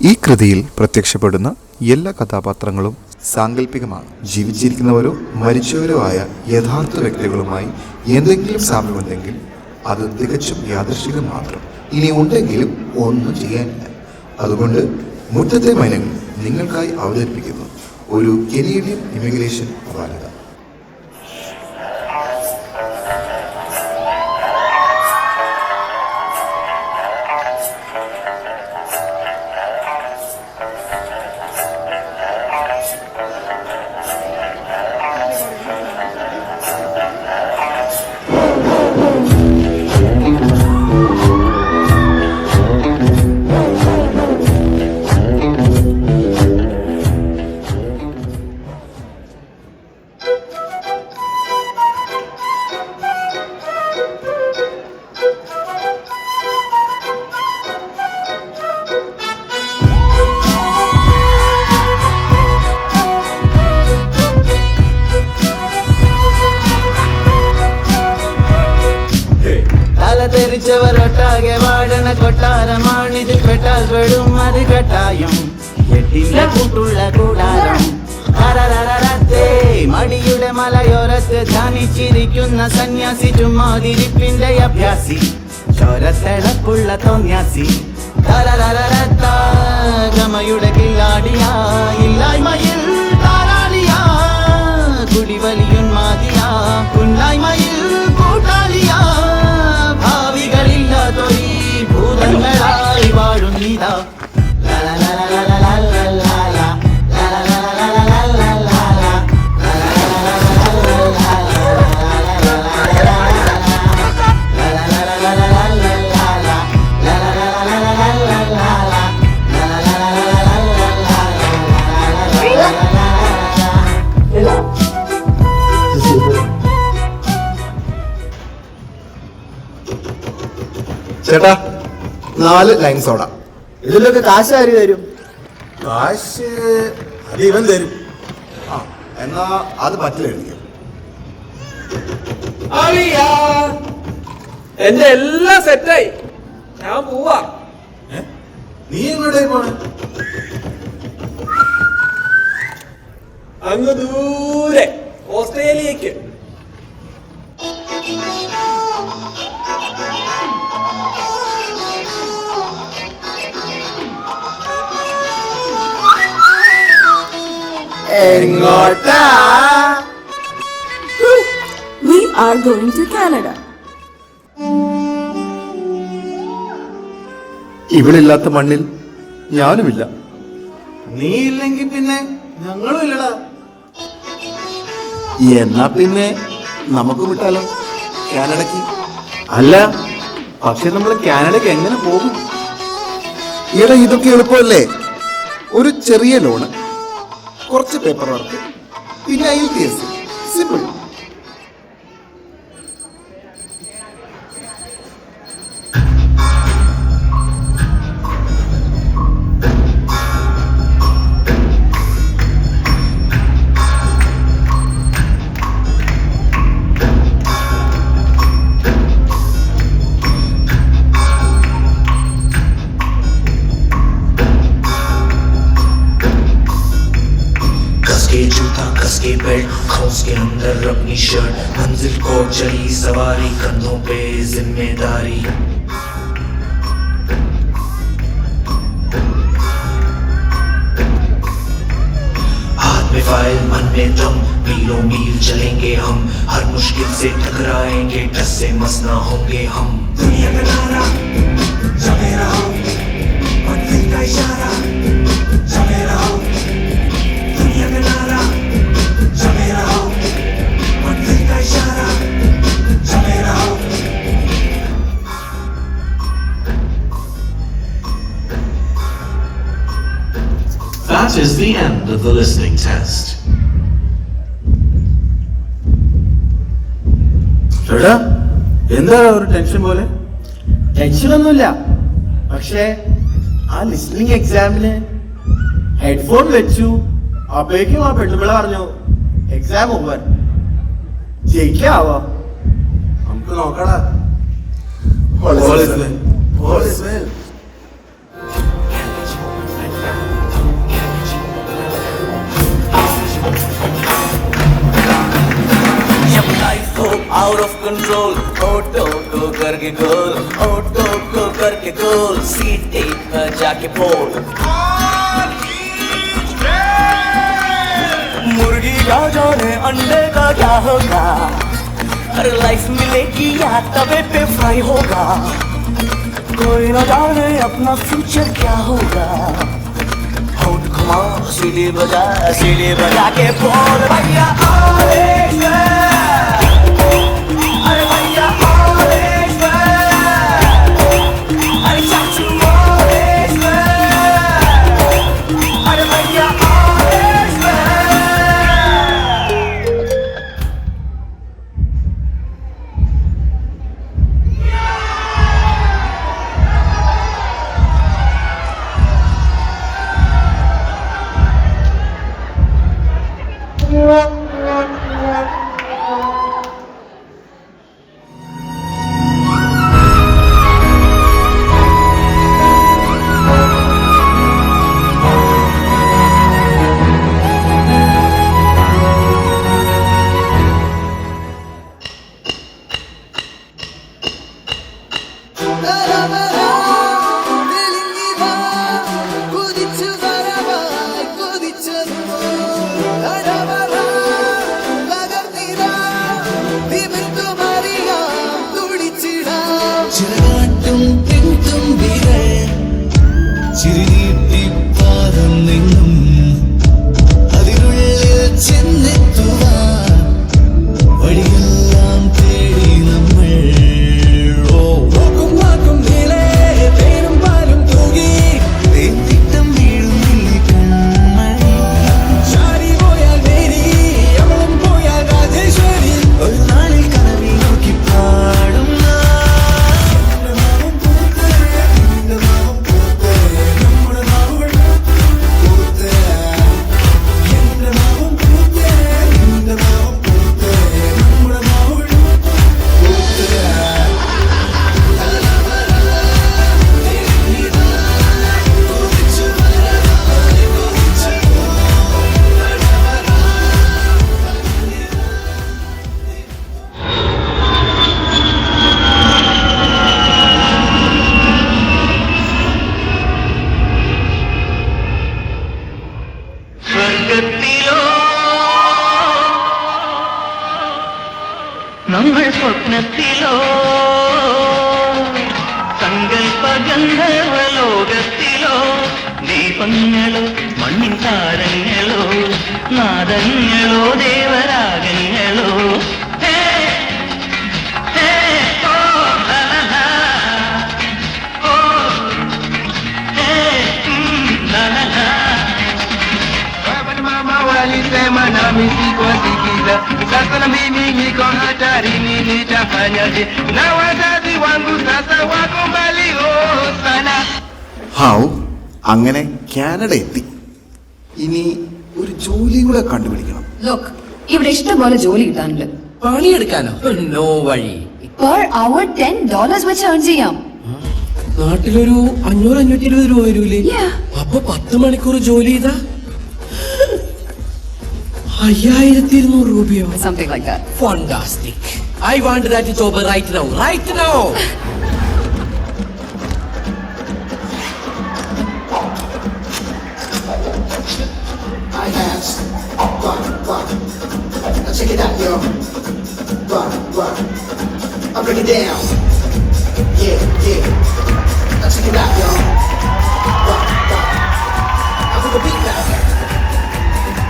ഈ കൃതിയിൽ പ്രത്യക്ഷപ്പെടുന്ന എല്ലാ കഥാപാത്രങ്ങളും സാങ്കല്പികമാണ്. ജീവിച്ചിരിക്കുന്നവരോ മരിച്ചവരോ ആയ യഥാർത്ഥ വ്യക്തികളുമായി എന്തെങ്കിലും സാമ്യമുണ്ടെങ്കിൽ അത് തികച്ചും യാദൃശ്ചികം മാത്രം. ഇനി ഉണ്ടെങ്കിലും ഒന്നും ചെയ്യാനില്ല. അതുകൊണ്ട് മുറ്റത്തെ മൈനങ്ങൾ നിങ്ങൾക്കായി അവതരിപ്പിക്കുന്നു ഒരു കനേഡിയൻ ഇമിഗ്രേഷൻ വാലിക. ൊട്ടാകെ വാടണ കൊട്ടാരമാണിതിൽ പെട്ടാൽ പെടും അത് കട്ടായം എട്ടിന്റെ കൂട്ടുള്ള കൂടാരം. മടിയുടെ മലയോരത്ത് ധ്യാനിച്ചിരിക്കുന്ന സന്യാസി ചുമ്മാതിരിപ്പിന്റെ അഭ്യാസി ചോരത്തിളപ്പുള്ള തോന്യാസി. ഗമയുടെ കില്ലാടിയ ഇല്ലായ്മയിൽ താരാളിയ കുടിവലിയുന്മാതിയ കുന്നായ്മയിൽ കൂട്ടാളിയ ഭാവികളില്ലാത്തൊരീ ഭൂതങ്ങളായി വാഴുന്നിതാ. ചേട്ടാ 4 ലൈം സോഡ. ഇതിലൊക്കെ കാശ് ആര് തരും? കാശ് അത് ഇവൻ തരും. എന്നാ അത് പറ്റില്ല. എന്റെ എല്ലാം സെറ്റായി, ഞാൻ പോവാ. നീ എങ്ങോട്ടേ പോണേ? അങ്ങ് ദൂരെ ഓസ്ട്രേലിയക്ക്. എങ്ങോട്ടാ? We are going to Canada. ഇവളില്ലാത്ത മണ്ണിൽ ഞാനുമില്ല. നീ ഇല്ലെങ്കിൽ പിന്നെ ഞങ്ങളും ഇല്ലടാ. എന്നാ പിന്നെ നമുക്ക് വിട്ടാലോ കാനഡയ്ക്ക്? അല്ല, പക്ഷെ നമ്മൾ കാനഡയ്ക്ക് എങ്ങനെ പോകും? ഈടെ ഇതൊക്കെ എളുപ്പമല്ലേ. ഒരു ചെറിയ ലോണ്, കുറച്ച് പേപ്പർ വർക്ക്, പിന്നെ IELTS. സിമ്പിൾ. जूता कस के बेल्ट खोस के अंदर अपनी शर्ट मंजिल को चली सवारी कंधों पे जिम्मेदारी हाथ में फाइल मन में दम मीलों मील चलेंगे हम हर मुश्किल से टकराएंगे टस से मस ना होंगे हम दुनिया का नारा जमे रहो मंजिल का इशारा जमे रहो दुनिया का नारा जमे रहो मंजिल का इशारा जमे रहो. That is the end of the listening test. എടാ, എന്താ ഒരു ടെൻഷൻ പോലെ? ടെൻഷനൊന്നുമില്ല, പക്ഷേ ആ ലിസ്ണിംഗ് എക്സാമിന് ഹെഡ്ഫോൺ വെച്ചു. അപ്പോഴേക്കും ആ പെണ്ണുപിള്ള പറഞ്ഞു എക്സാം ഓവർ. ജയിക്കാവോ? നമുക്ക് നോക്കടാ. All is well. Control, auto को करके गोल, ऑटो को करके गोल, सीटे पर जाके बोल। मुर्गी का जाने अंडे का क्या होगा, हर लाइफ मिलेगी या तवे पे फ्राई होगा, कोई न जाने अपना फ्यूचर क्या होगा। होठ घुमा सीढ़ी बजा के बोल भैया अरे भैया अरे चाचू अरे भैया നമ്മൾ സ്വപ്നത്തിലോ സങ്കൽപ്പ ഗന്ധർവലോകത്തിലോ ദീപങ്ങളോ മണ്ണിൻ താരങ്ങളോ നാദങ്ങളോ ദേവരാഗങ്ങളോ Walisema nami sikuwasikiza, sasa na mimi niko hatarini, nitafanyaje? Na wazazi wangu sasa wako mbali sana. Have അങ്ങനെ കാനഡ എത്തി. ഇനി ഒരു ജോലി കൂടെ കണ്ടുപിടിക്കണം. Look, ഇവിടെ ഇഷ്ടംപോലെ ജോലി കിട്ടാനുണ്ട്. പണിയെടുക്കാനോ? നോ വഴി. Per hour $10 വെച്ച് earn ചെയ്യാം. നാട്ടിലൊരു 500-520 രൂപ വരൂലേ? Yeah. അപ്പൊ 10 മണിക്കൂർ ജോലി ചെയ്താ 5200 രൂപയോ? Something like that. Fantastic. I want that job right now. Right now. I have one. Now check it out, yo. One. I'll break it down. Yeah. Now check it out, yo. One. I'll put the beat down.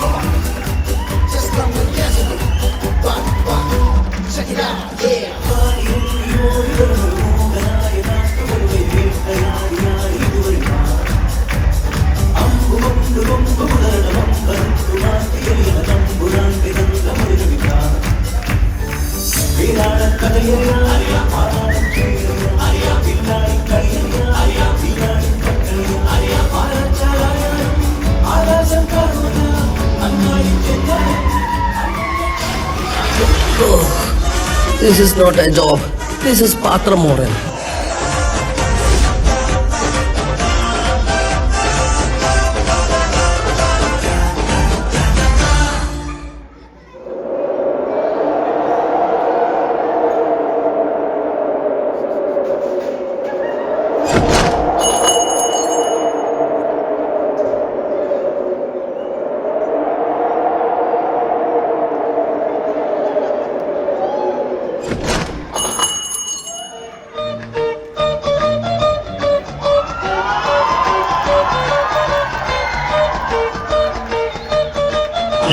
Come on. Just come and dance with me. One. Check it out, yeah. This is not a job. This is Patramoran.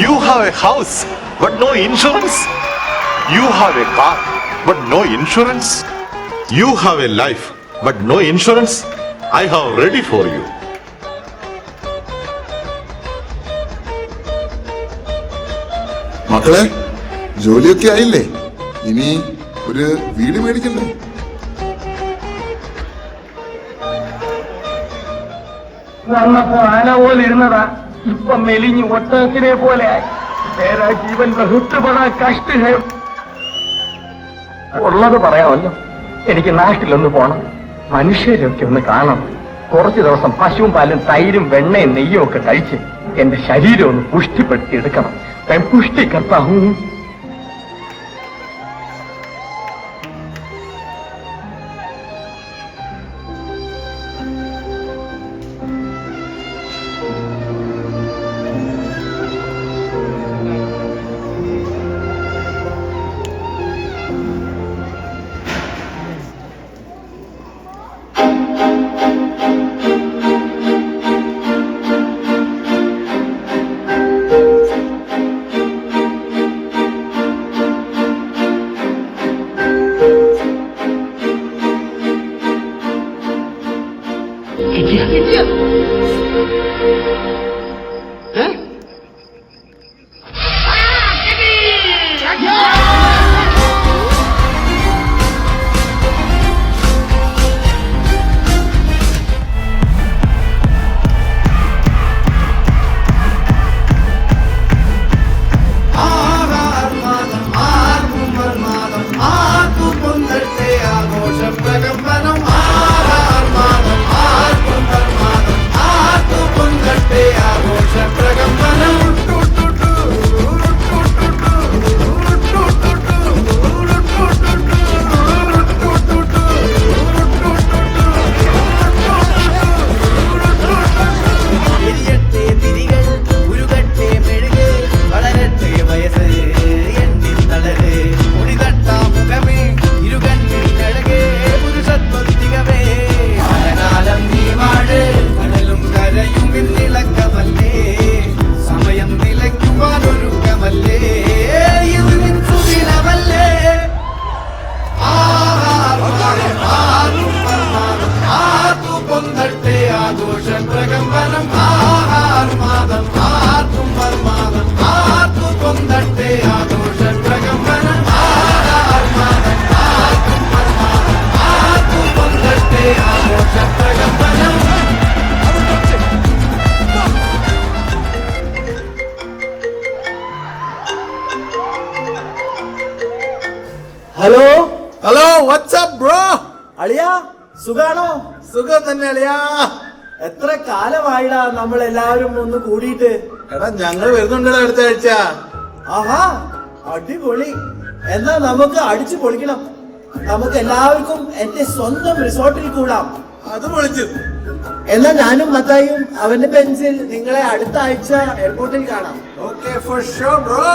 You have a house, but no insurance. You have a car, but no insurance. You have a life, but no insurance. I have ready for you. മക്കളെ, ജോലിയൊക്കെ ആയില്ലേ? ഇനി ഒരു വീട് മേടിക്കണ്ടേ? വന്നപ്പോ ആന പോലെ ഇരുന്നതാ, ഇപ്പൊ മെലിഞ്ഞ് ഒട്ടകത്തിനെ പോലെ ആയി. മേരാ ജീവൻ ബഹുത്ത് ബടാ കഷ്ട ഹൈ. ഉള്ളത് പറയാമല്ലോ, എനിക്ക് നാട്ടിലൊന്ന് പോണം, മനുഷ്യരൊക്കെ ഒന്ന് കാണണം. കുറച്ചു ദിവസം പശുവും പാലും തൈരും വെണ്ണയും നെയ്യും ഒക്കെ കഴിച്ച് എന്റെ ശരീരം ഒന്ന് പുഷ്ടിപ്പെടുത്തി എടുക്കണം. പുഷ്ടി കർത്താഹൂ. Hello hello, what's up bro? അളിയാ, സുഖാണോ? സുഖം തന്നെ അളിയാ. എത്ര കാലമായിടാ നമ്മൾ എല്ലാവരും ഒന്ന് കൂടിയിട്ട്. എടാ, ഞങ്ങൾ വരുന്നുണ്ടല്ലോ അടുത്ത ആഴ്ച. ആഹാ, അടിപൊളി. എന്നാ നമുക്ക് അടിച്ചു പൊളിക്കണം. നമുക്ക് എല്ലാവർക്കും എന്റെ സ്വന്തം റിസോർട്ടിൽ കൂടാം. അത് പൊളിച്ചു. എന്നാ ഞാനും മത്തായും അവന്റെ പെൻസിൽ നിങ്ങളെ അടുത്ത ആഴ്ച എയർപോർട്ടിൽ കാണാം. Okay, for sure bro.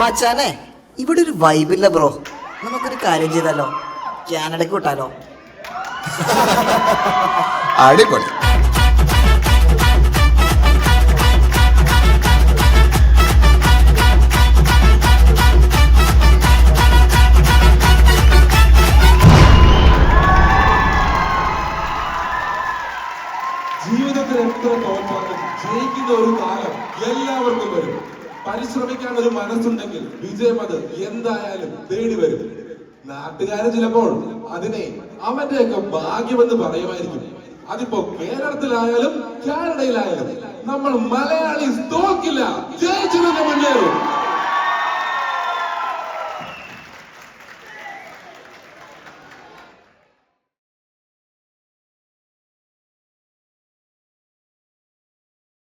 മച്ചാനെ, ഇവിടെ ഒരു വൈബില്ല ബ്രോ. നമുക്കൊരു കാര്യം ചെയ്താലോ? കാനഡയ്ക്ക് വിട്ടാലോ? അടിപൊളി. ജയിക്കുന്ന ഒരു കാലം എല്ലാവർക്കും വരും. പരിശ്രമിക്കാൻ ഒരു മനസ്സുണ്ടെങ്കിൽ വിജയം അത് എന്തായാലും തേടി വരും. നാട്ടുകാര് ചിലപ്പോൾ അതിനെ അവന്റെയൊക്കെ ഭാഗ്യമെന്ന് പറയുമായിരിക്കും. അതിപ്പോ കേരളത്തിലായാലും കാനഡയിലായാലും നമ്മൾ മലയാളി തോൽക്കില്ല, ജയിച്ചു തന്നെ മുന്നേറും.